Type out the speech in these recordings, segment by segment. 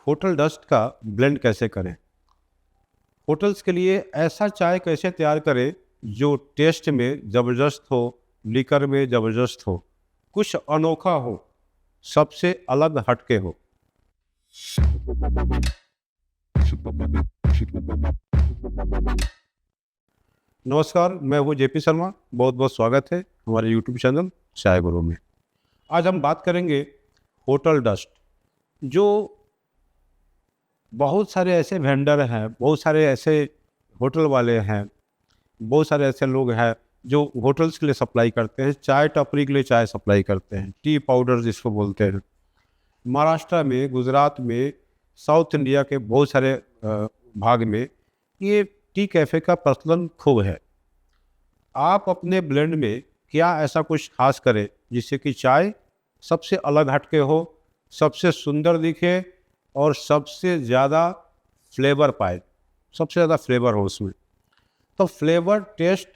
Hotel dust का blend कैसे करें। होटल्स के लिए ऐसा चाय कैसे तैयार करें जो टेस्ट में ज़बरदस्त हो, लिकर में ज़बरदस्त हो, कुछ अनोखा हो, सबसे अलग हटके हो। नमस्कार, मैं हूँ जेपी शर्मा। बहुत बहुत स्वागत है हमारे यूट्यूब चैनल चाय गुरु में। आज हम बात करेंगे होटल डस्ट। जो बहुत सारे ऐसे वेंडर हैं, बहुत सारे ऐसे होटल वाले हैं, बहुत सारे ऐसे लोग हैं जो होटल्स के लिए सप्लाई करते हैं, चाय टपरी के लिए चाय सप्लाई करते हैं, टी पाउडर जिसको बोलते हैं। महाराष्ट्र में, गुजरात में, साउथ इंडिया के बहुत सारे भाग में ये टी कैफ़े का प्रचलन खूब है। आप अपने ब्लेंड में क्या ऐसा कुछ खास करें जिससे कि चाय सबसे अलग हटके हो, सबसे सुंदर दिखे और सबसे ज़्यादा फ्लेवर पाए, सबसे ज़्यादा फ्लेवर हो उसमें। तो फ्लेवर टेस्ट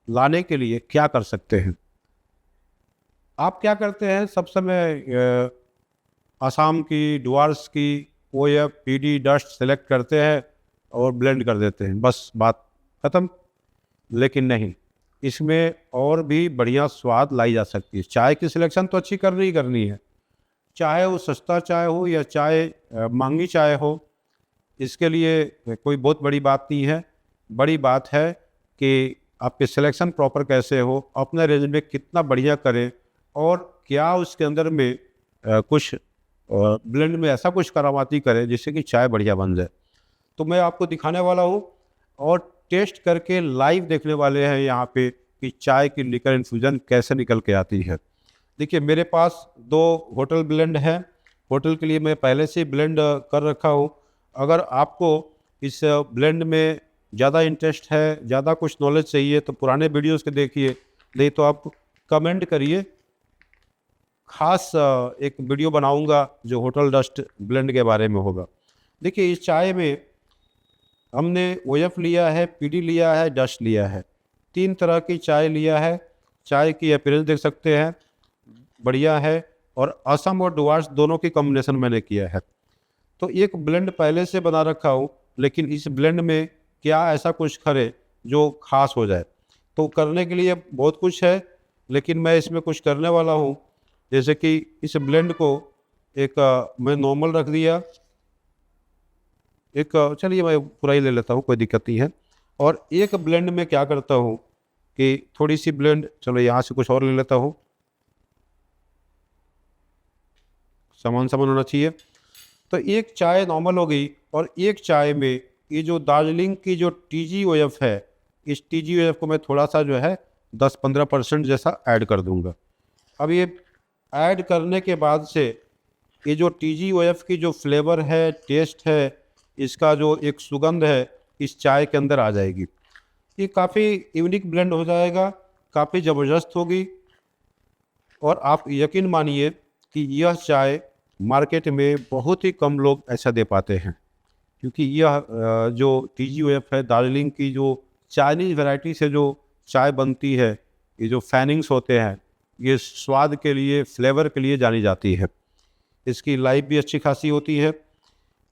लाने के लिए क्या कर सकते हैं? आप क्या करते हैं सब समय असम की, डुआर्स की, ओएफ, पीडी डस्ट सेलेक्ट करते हैं और ब्लेंड कर देते हैं, बस बात ख़त्म। लेकिन नहीं, इसमें और भी बढ़िया स्वाद लाई जा सकती है। चाय की सिलेक्शन तो अच्छी करनी ही करनी है, चाहे वो सस्ता चाय हो या चाहे महंगी चाय हो। इसके लिए कोई बहुत बड़ी बात नहीं है। बड़ी बात है कि आपके सिलेक्शन प्रॉपर कैसे हो, अपना रेंज में कितना बढ़िया करें और क्या उसके अंदर में कुछ ब्लेंड में ऐसा कुछ करामाती करें जिससे कि चाय बढ़िया बन जाए। तो मैं आपको दिखाने वाला हूँ और टेस्ट करके लाइव देखने वाले हैं यहाँ पे कि चाय की लिकर इन्फ्यूजन कैसे निकल के आती है। देखिए, मेरे पास 2 होटल ब्लेंड हैं। होटल के लिए मैं पहले से ब्लेंड कर रखा हूँ। अगर आपको इस ब्लेंड में ज़्यादा इंटरेस्ट है, ज़्यादा कुछ नॉलेज चाहिए तो पुराने वीडियोज़ के देखिए, नहीं तो आप कमेंट करिए। ख़ास एक वीडियो बनाऊंगा जो होटल डस्ट ब्लेंड के बारे में होगा। देखिए, इस चाय में हमने ओएफ लिया है, पीडी लिया है, डस्ट लिया है। 3 तरह की चाय लिया है। चाय की अपीयरेंस देख सकते हैं, बढ़िया है। और असम और डुआर्स दोनों की कॉम्बिनेशन मैंने किया है। तो एक ब्लेंड पहले से बना रखा हूँ, लेकिन इस ब्लेंड में क्या ऐसा कुछ करे जो खास हो जाए। तो करने के लिए बहुत कुछ है, लेकिन मैं इसमें कुछ करने वाला हूँ। जैसे कि इस ब्लेंड को एक मैं नॉर्मल रख दिया, एक चलिए मैं पूरा ही ले लेता हूँ, कोई दिक्कत नहीं है। और एक ब्लेंड में क्या करता हूँ कि थोड़ी सी ब्लेंड, चलो यहाँ से कुछ और ले लेता हूँ, सामान सामान होना चाहिए। तो एक चाय नॉर्मल हो गई और एक चाय में ये जो दार्जिलिंग की जो TGOF है, इस TGOF को मैं थोड़ा सा जो है 10-15% जैसा ऐड कर दूंगा। अब ये ऐड करने के बाद से ये जो TGOF की जो फ्लेवर है, टेस्ट है, इसका जो एक सुगंध है इस चाय के अंदर आ जाएगी। ये काफ़ी यूनिक ब्लेंड हो जाएगा, काफ़ी ज़बरदस्त होगी। और आप यकीन मानिए कि यह चाय मार्केट में बहुत ही कम लोग ऐसा दे पाते हैं, क्योंकि यह जो TGOF है, दार्जिलिंग की जो चाइनीज़ वैरायटी से जो चाय बनती है, ये जो फैनिंग्स होते हैं, ये स्वाद के लिए, फ्लेवर के लिए जानी जाती है। इसकी लाइफ भी अच्छी खासी होती है।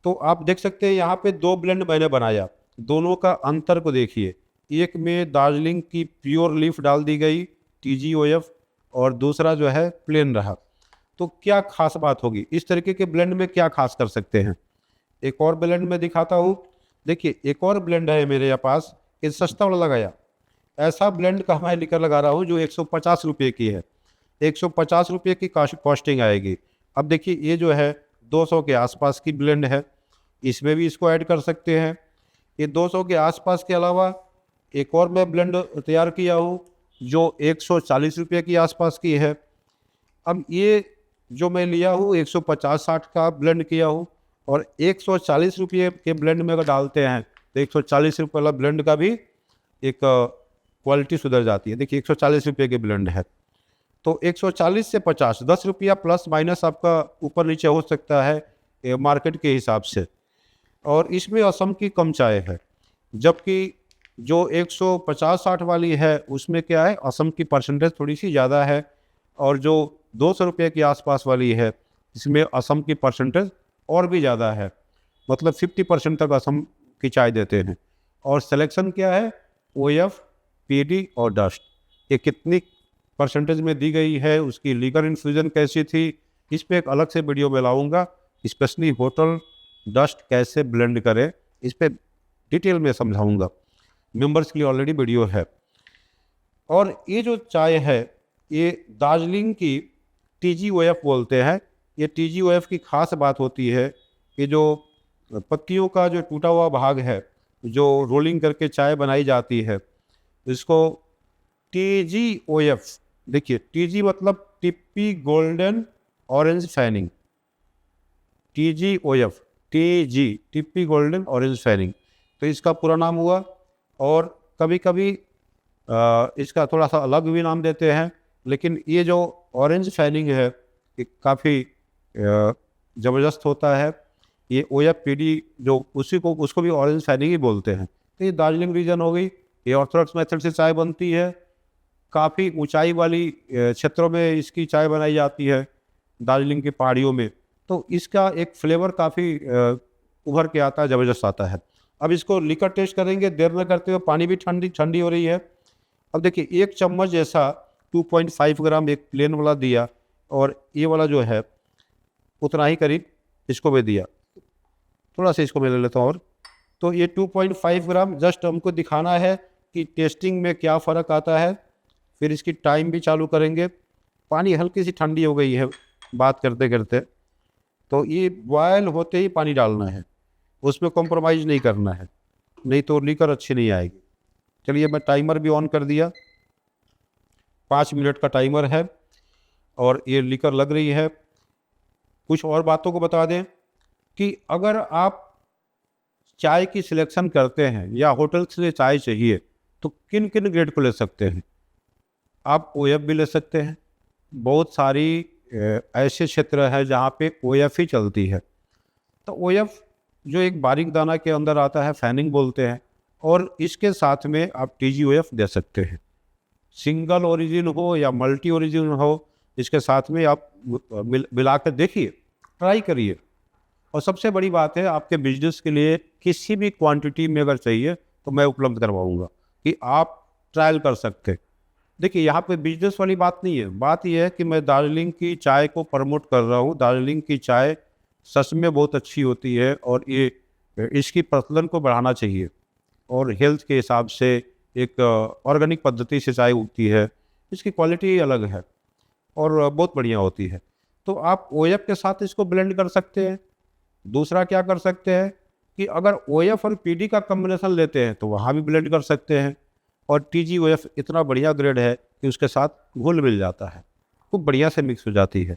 तो आप देख सकते हैं यहाँ पे 2 ब्लेंड मैंने बनाया, दोनों का अंतर को देखिए। एक में दार्जिलिंग की प्योर लीफ डाल दी गई TGOF और दूसरा जो है प्लेन रहा। तो क्या खास बात होगी, इस तरीके के ब्लेंड में क्या खास कर सकते हैं। एक और ब्लेंड में दिखाता हूँ। देखिए, एक और ब्लेंड है मेरे यहाँ पास, ये सस्ता वाला लगाया। ऐसा ब्लेंड का मैं लेकर लगा रहा हूँ जो 150 रुपये की है। 150 रुपये की कॉस्टिंग आएगी। अब देखिए, ये जो है 200 के आसपास की ब्लेंड है, इसमें भी इसको ऐड कर सकते हैं। ये 200 के आसपास के अलावा एक और मैं ब्लेंड तैयार किया हूँ जो 140 रुपये की आसपास की है। अब ये जो मैं लिया हूँ 150-60 का ब्लेंड किया हूँ, और 140 रुपये के ब्लेंड में अगर डालते हैं तो 140 रुपये वाला ब्लेंड का भी एक क्वालिटी सुधर जाती है। देखिए, 140 रुपये के ब्लेंड है, तो 140 से 50, 10 रुपया प्लस माइनस आपका ऊपर नीचे हो सकता है मार्केट के हिसाब से। और इसमें असम की कम चाय है, जबकि जो 150-60 वाली है उसमें क्या है, असम की परसेंटेज थोड़ी सी ज़्यादा है। और जो 200 रुपये के आसपास वाली है इसमें असम की परसेंटेज और भी ज़्यादा है, मतलब 50% तक असम की चाय देते हैं। और सिलेक्शन क्या है, OF, PD और डस्ट, ये कितनी परसेंटेज में दी गई है, उसकी लीगर इन्फ्यूजन कैसी थी, इस पे एक अलग से वीडियो में लाऊंगा। स्पेशली होटल डस्ट कैसे ब्लेंड करें, इस पे डिटेल में समझाऊंगा। मेंबर्स के लिए ऑलरेडी वीडियो है। और ये जो चाय है ये दार्जिलिंग की TGOF बोलते हैं। ये TGOF की खास बात होती है कि जो पत्तियों का जो टूटा हुआ भाग है, जो रोलिंग करके चाय बनाई जाती है, इसको TGOF, देखिए TG मतलब tippy golden orange fanning, TGOF, TG tippy golden orange fanning, तो इसका पूरा नाम हुआ। और कभी कभी इसका थोड़ा सा अलग भी नाम देते हैं, लेकिन ये जो ऑरेंज फैनिंग है ये काफ़ी ज़बरदस्त होता है। ये OF PD जो उसको भी ऑरेंज फैनिंग ही बोलते हैं। तो ये दार्जिलिंग रीजन हो गई। ये ऑर्थोडॉक्स मेथड से चाय बनती है। काफ़ी ऊंचाई वाली क्षेत्रों में इसकी चाय बनाई जाती है, दार्जिलिंग की पहाड़ियों में। तो इसका एक फ्लेवर काफ़ी उभर के आता है, ज़बरदस्त आता है। अब इसको लिकर टेस्ट करेंगे, देर न करते हुए। पानी भी ठंडी हो रही है। अब देखिए 1 चम्मच जैसा 2.5 ग्राम एक प्लेन वाला दिया, और ये वाला जो है उतना ही करीब इसको भी दिया। थोड़ा सा इसको मैं ले लेता हूँ और। तो ये 2.5 ग्राम जस्ट हमको दिखाना है कि टेस्टिंग में क्या फ़र्क आता है। फिर इसकी टाइम भी चालू करेंगे। पानी हल्की सी ठंडी हो गई है बात करते करते, तो ये बॉयल होते ही पानी डालना है, उसमें कॉम्प्रोमाइज़ नहीं करना है, नहीं तो लीकर अच्छी नहीं आएगी। चलिए मैं टाइमर भी ऑन कर दिया, 5 मिनट का टाइमर है और ये लीकर लग रही है। कुछ और बातों को बता दें कि अगर आप चाय की सिलेक्शन करते हैं या होटल से चाय चाहिए तो किन किन ग्रेड को ले सकते हैं। आप OF भी ले सकते हैं। बहुत सारी ऐसे क्षेत्र है जहाँ पे OF ही चलती है। तो OF जो एक बारीक दाना के अंदर आता है, फैनिंग बोलते हैं, और इसके साथ में आप TGOF दे सकते हैं। सिंगल ओरिजिन हो या मल्टी ओरिजिन हो, इसके साथ में आप मिला कर देखिए, ट्राई करिए। और सबसे बड़ी बात है, आपके बिजनेस के लिए किसी भी क्वांटिटी में अगर चाहिए तो मैं उपलब्ध करवाऊंगा कि आप ट्रायल कर सकते। देखिए यहाँ पे बिजनेस वाली बात नहीं है, बात यह है कि मैं दार्जिलिंग की चाय को प्रमोट कर रहा हूँ। दार्जिलिंग की चाय सच में बहुत अच्छी होती है और ये इसकी प्रचलन को बढ़ाना चाहिए। और हेल्थ के हिसाब से एक ऑर्गेनिक पद्धति से चाय उगती है, इसकी क्वालिटी अलग है और बहुत बढ़िया होती है। तो आप OF के साथ इसको ब्लेंड कर सकते हैं। दूसरा क्या कर सकते हैं कि अगर OF और PD का कॉम्बिनेशन लेते हैं तो वहाँ भी ब्लेंड कर सकते हैं। और TGOF इतना बढ़िया ग्रेड है कि उसके साथ घुल मिल जाता है, खूब बढ़िया से मिक्स हो जाती है।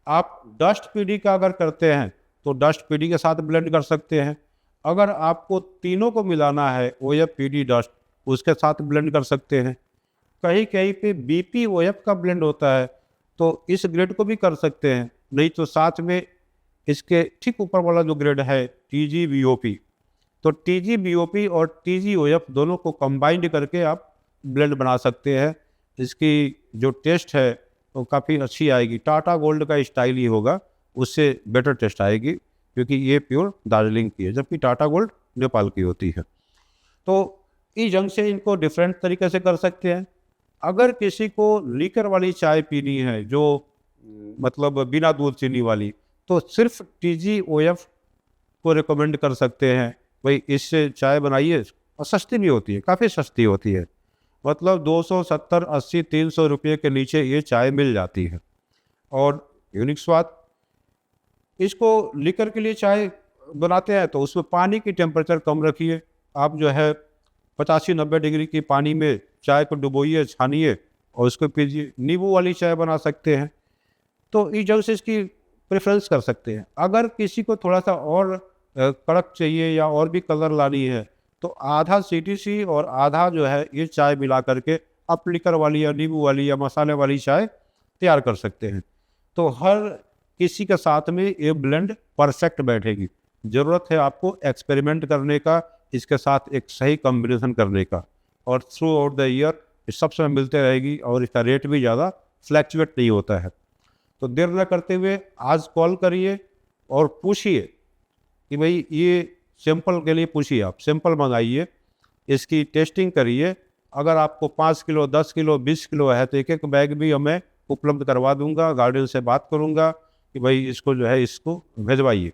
आप डस्ट PD का अगर करते हैं तो डस्ट PD के साथ ब्लेंड कर सकते हैं। अगर आपको तीनों को मिलाना है, OF PD डस्ट, उसके साथ ब्लेंड कर सकते हैं। कहीं कहीं पे BPOF का ब्लेंड होता है तो इस ग्रेड को भी कर सकते हैं, नहीं तो साथ में इसके ठीक ऊपर वाला जो ग्रेड है TGBOP, तो TGBOP और TGOF दोनों को कंबाइंड करके आप ब्लेंड बना सकते हैं। इसकी जो टेस्ट है वो काफ़ी अच्छी आएगी। टाटा गोल्ड का स्टाइल ही होगा, उससे बेटर टेस्ट आएगी, क्योंकि ये प्योर दार्जिलिंग की है, जबकि टाटा गोल्ड नेपाल की होती है। तो इस जंग से इनको डिफरेंट तरीके से कर सकते हैं। अगर किसी को लीकर वाली चाय पीनी है, जो मतलब बिना दूध चीनी वाली, तो सिर्फ TGOF को रिकमेंड कर सकते हैं। भाई इससे चाय बनाइए, और सस्ती भी होती है, काफ़ी सस्ती होती है, मतलब 270, 80, 300 रुपये के नीचे ये चाय मिल जाती है और यूनिक स्वाद। इसको लीकर के लिए चाय बनाते हैं तो उसमें पानी की टेम्परेचर कम रखिए। आप जो है 85-90 डिग्री की पानी में चाय को डुबोइए, छानिए और उसको पीजिए। नींबू वाली चाय बना सकते हैं। तो इस जगह से इसकी प्रेफरेंस कर सकते हैं। अगर किसी को थोड़ा सा और कड़क चाहिए या और भी कलर लानी है तो आधा CTC और आधा जो है ये चाय मिला करके आप लीकर वाली या नींबू वाली या मसाले वाली चाय तैयार कर सकते हैं। तो हर किसी के साथ में ये ब्लेंड परफेक्ट बैठेगी। ज़रूरत है आपको एक्सपेरिमेंट करने का, इसके साथ एक सही कॉम्बिनेशन करने का, और थ्रू आउट द ईयर सब समय मिलते रहेगी और इसका रेट भी ज़्यादा फ्लैक्चुएट नहीं होता है। तो देर न करते हुए आज कॉल करिए और पूछिए कि भाई ये सैंपल के लिए पूछिए, आप सैंपल मंगाइए, इसकी टेस्टिंग करिए। अगर आपको 5 किलो 10 किलो 20 किलो है तो एक एक बैग भी हमें उपलब्ध करवा दूंगा। गार्डन से बात करूंगा कि भाई इसको जो है इसको भिजवाइए।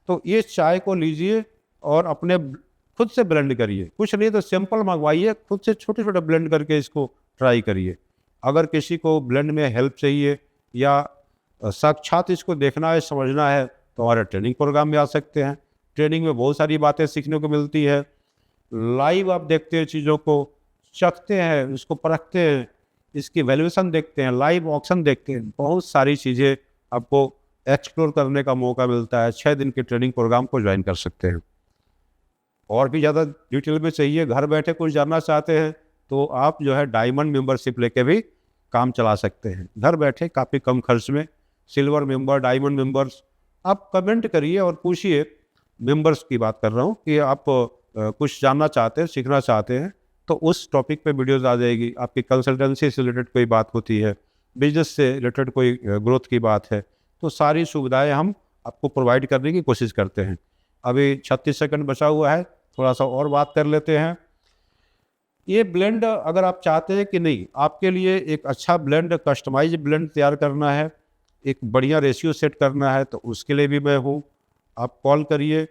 तो ये चाय को लीजिए और अपने खुद से ब्लेंड करिए, कुछ नहीं तो सैंपल मंगवाइए, खुद से छोटे छोटे ब्लेंड करके इसको ट्राई करिए। अगर किसी को ब्लेंड में हेल्प चाहिए या साक्षात इसको देखना है समझना है तो हमारे ट्रेनिंग प्रोग्राम में आ सकते हैं। ट्रेनिंग में बहुत सारी बातें सीखने को मिलती है। लाइव आप देखते हैं, चीज़ों को चखते हैं, इसको परखते हैं, इसकी वैल्यूएशन देखते हैं, लाइव ऑक्शन देखते हैं, बहुत सारी चीज़ें आपको एक्सप्लोर करने का मौका मिलता है। 6 दिन के ट्रेनिंग प्रोग्राम को ज्वाइन कर सकते हैं। और भी ज़्यादा डिटेल में चाहिए, घर बैठे कुछ जानना चाहते हैं तो आप जो है डायमंड मेंबरशिप लेके भी काम चला सकते हैं। घर बैठे काफ़ी कम खर्च में सिल्वर मेंबर, डायमंड मेंबर्स, आप कमेंट करिए और पूछिए। मेंबर्स की बात कर रहा हूँ कि आप कुछ जानना चाहते हैं, सीखना चाहते हैं तो उस टॉपिक पे वीडियोज़ आ जाएगी। आपकी कंसल्टेंसी से रिलेटेड कोई बात होती है, बिजनेस से रिलेटेड कोई ग्रोथ की बात है, तो सारी सुविधाएं हम आपको प्रोवाइड करने की कोशिश करते हैं। अभी 36 सेकंड बचा हुआ है, थोड़ा सा और बात कर लेते हैं। ये ब्लेंड अगर आप चाहते हैं कि नहीं, आपके लिए एक अच्छा ब्लेंड, कस्टमाइज ब्लेंड तैयार करना है, एक बढ़िया रेशियो सेट करना है, तो उसके लिए भी मैं हूँ। आप कॉल करिए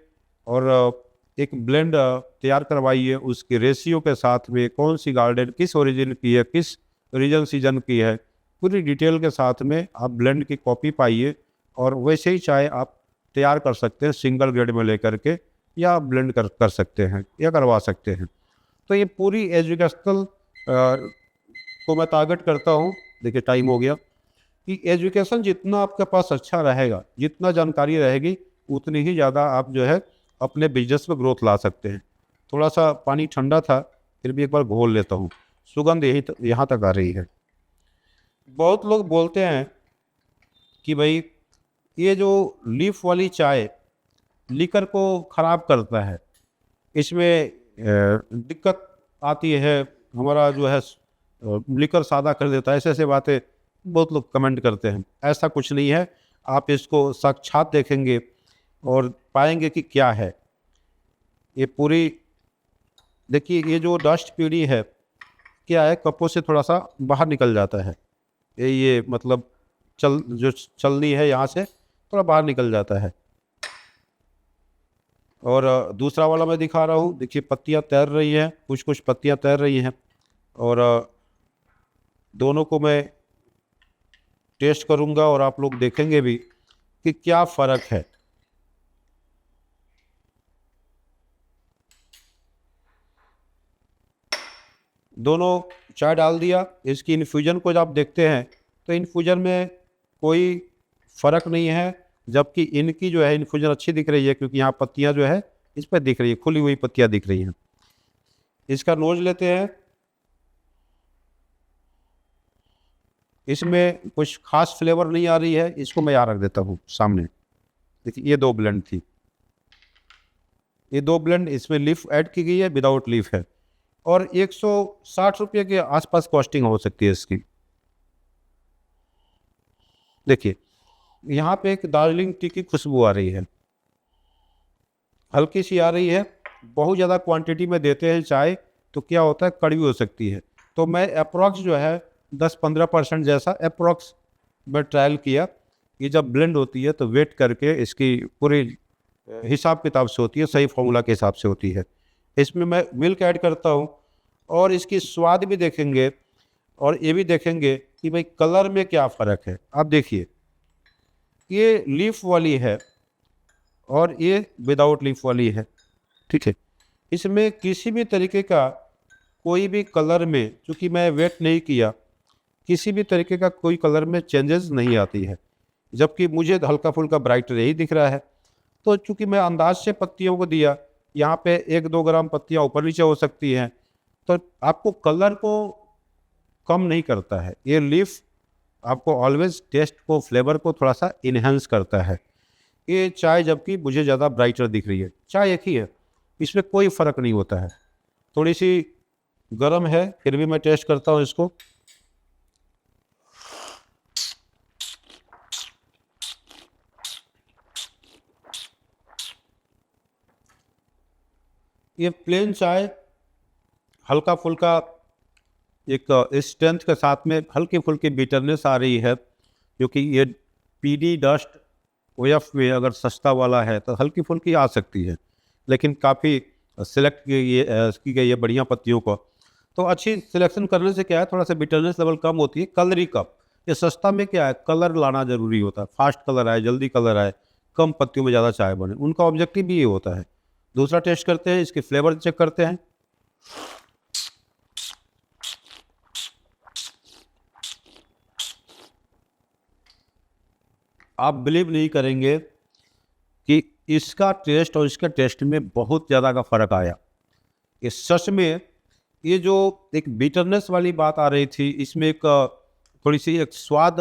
और एक ब्लेंड तैयार करवाइए। उसकी रेशियो के साथ में कौन सी गार्डन किस ओरिजिन की है, किस रीजन सीजन की है, पूरी डिटेल के साथ में आप ब्लेंड की कॉपी पाइए और वैसे ही चाहे आप तैयार कर सकते हैं सिंगल ग्रेड में लेकर के, या ब्लेंड कर सकते हैं या करवा सकते हैं। तो ये पूरी एजुकेशनल को मैं टारगेट करता हूँ। देखिए टाइम हो गया कि एजुकेशन जितना आपके पास अच्छा रहेगा, जितना जानकारी रहेगी, उतनी ही ज़्यादा आप जो है अपने बिजनेस में ग्रोथ ला सकते हैं। थोड़ा सा पानी ठंडा था, फिर भी एक बार घोल लेता हूँ। सुगंध यहाँ तक आ रही है। बहुत लोग बोलते हैं कि भाई ये जो लीफ वाली चाय लीकर को ख़राब करता है, इसमें दिक्कत आती है, हमारा जो है लीकर सादा कर देता है, ऐसे ऐसे बातें बहुत लोग कमेंट करते हैं। ऐसा कुछ नहीं है, आप इसको साक्षात देखेंगे और पाएंगे कि क्या है। ये पूरी देखिए, ये जो डस्ट पीढ़ी है क्या है, कपों से थोड़ा सा बाहर निकल जाता है। ये मतलब चलनी है यहाँ से थोड़ा बाहर निकल जाता है। और दूसरा वाला मैं दिखा रहा हूँ, देखिए पत्तियाँ तैर रही हैं, कुछ कुछ पत्तियाँ तैर रही हैं। और दोनों को मैं टेस्ट करूँगा और आप लोग देखेंगे भी कि क्या फ़र्क है। दोनों चाय डाल दिया, इसकी इन्फ्यूजन को जब आप देखते हैं तो इन्फ्यूजन में कोई फ़र्क नहीं है, जबकि इनकी जो है इन्फ्यूजन अच्छी दिख रही है क्योंकि यहाँ पत्तियाँ जो है इस पर दिख रही है, खुली हुई पत्तियाँ दिख रही हैं। इसका नोज लेते हैं, इसमें कुछ खास फ्लेवर नहीं आ रही है, इसको मैं यहाँ रख देता हूँ सामने। देखिए ये 2 ब्लेंड थी, ये 2 ब्लेंड, इसमें लीफ ऐड की गई है, विदाउट लीफ है, और 160 रुपये के आसपास कॉस्टिंग हो सकती है इसकी। देखिए यहाँ पे एक दार्जिलिंग टी की खुशबू आ रही है, हल्की सी आ रही है। बहुत ज़्यादा क्वांटिटी में देते हैं चाय तो क्या होता है, कड़वी हो सकती है। तो मैं अप्रॉक्स जो है 10-15% जैसा अप्रॉक्स मैं ट्रायल किया। ये जब ब्लेंड होती है तो वेट करके इसकी पूरी हिसाब किताब से होती है, सही फॉर्मूला के हिसाब से होती है। इसमें मैं मिल्क ऐड करता हूँ और इसकी स्वाद भी देखेंगे और ये भी देखेंगे कि भाई कलर में क्या फ़र्क है। आप देखिए ये लीफ वाली है और ये विदाउट लीफ वाली है, ठीक है। इसमें किसी भी तरीके का कोई भी कलर में, चूँकि मैं वेट नहीं किया, किसी भी तरीके का कोई कलर में चेंजेस नहीं आती है, जबकि मुझे हल्का फुल्का ब्राइट यही दिख रहा है। तो चूँकि मैं अंदाज से पत्तियों को दिया, यहाँ पे 1-2 ग्राम पत्तियाँ ऊपर नीचे हो सकती हैं, तो आपको कलर को कम नहीं करता है। ये लीफ आपको ऑलवेज टेस्ट को, फ्लेवर को थोड़ा सा इन्हेंस करता है। ये चाय जबकि मुझे ज़्यादा ब्राइटर दिख रही है, चाय एक ही है, इसमें कोई फ़र्क नहीं होता है। थोड़ी सी गर्म है, फिर भी मैं टेस्ट करता हूँ इसको। ये प्लेन चाय हल्का फुल्का एक स्ट्रेंथ के साथ में हल्की फुल्की बिटरनेस आ रही है, क्योंकि ये पीडी डस्ट ओएफ में अगर सस्ता वाला है तो हल्की फुल्की आ सकती है, लेकिन काफ़ी सिलेक्ट की गई है बढ़िया पत्तियों को। तो अच्छी सिलेक्शन करने से क्या है, थोड़ा सा बिटरनेस लेवल कम होती है। कलरी कप, ये सस्ता में क्या है, कलर लाना ज़रूरी होता है, फास्ट कलर आए, जल्दी कलर आए, कम पत्तियों में ज़्यादा चाय बने, उनका ऑब्जेक्टिव भी ये होता है। दूसरा टेस्ट करते हैं, इसके फ्लेवर चेक करते हैं। आप बिलीव नहीं करेंगे कि इसका टेस्ट और इसके टेस्ट में बहुत ज़्यादा का फ़र्क आया। ये सच में, ये जो एक बिटरनेस वाली बात आ रही थी, इसमें एक थोड़ी सी एक स्वाद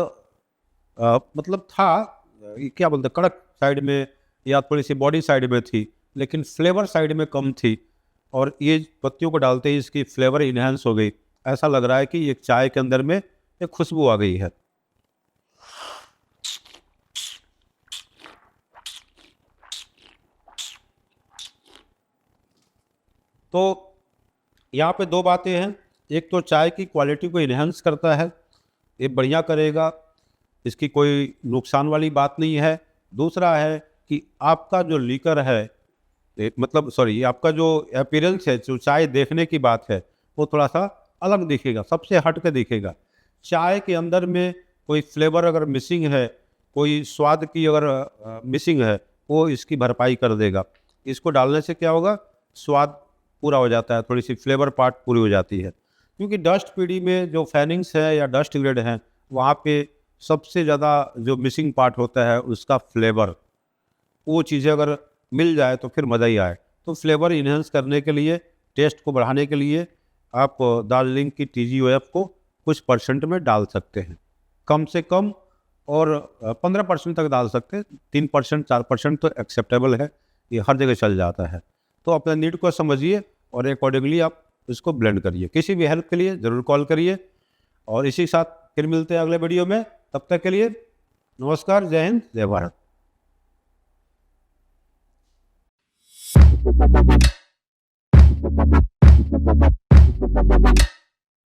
मतलब था, ये क्या बोलते हैं, कड़क साइड में या थोड़ी सी बॉडी साइड में थी, लेकिन फ्लेवर साइड में कम थी। और ये पत्तियों को डालते ही इसकी फ्लेवर इन्हेंस हो गई। ऐसा लग रहा है कि एक चाय के अंदर में एक खुशबू आ गई है। तो यहाँ पे दो बातें हैं। एक तो चाय की क्वालिटी को इन्हेंस करता है, ये बढ़िया करेगा, इसकी कोई नुकसान वाली बात नहीं है। दूसरा है कि आपका जो लीकर है, मतलब सॉरी, आपका जो अपीयरेंस है, जो चाय देखने की बात है, वो थोड़ा सा अलग दिखेगा, सबसे हट के दिखेगा। चाय के अंदर में कोई फ्लेवर अगर मिसिंग है, कोई स्वाद की अगर मिसिंग है, वो इसकी भरपाई कर देगा। इसको डालने से क्या होगा, स्वाद पूरा हो जाता है, थोड़ी सी फ्लेवर पार्ट पूरी हो जाती है। क्योंकि डस्ट पीडी में जो फैनिंग्स है या डस्ट ग्रेड हैं, वहाँ पे सबसे ज़्यादा जो मिसिंग पार्ट होता है उसका फ्लेवर। वो चीज़ें अगर मिल जाए तो फिर मज़ा ही आए। तो फ्लेवर इन्हेंस करने के लिए, टेस्ट को बढ़ाने के लिए आप दार्जिलिंग की TGOF को कुछ परसेंट में डाल सकते हैं, कम से कम, और 15% तक डाल सकते हैं। 3% 4% तो एक्सेप्टेबल है, ये हर जगह चल जाता है। तो अपने नीड को समझिए और अकॉर्डिंगली आप इसको ब्लेंड करिए। किसी भी हेल्प के लिए ज़रूर कॉल करिए, और इसी के साथ फिर मिलते हैं अगले वीडियो में। तब तक के लिए नमस्कार, जय हिंद, जय भारत।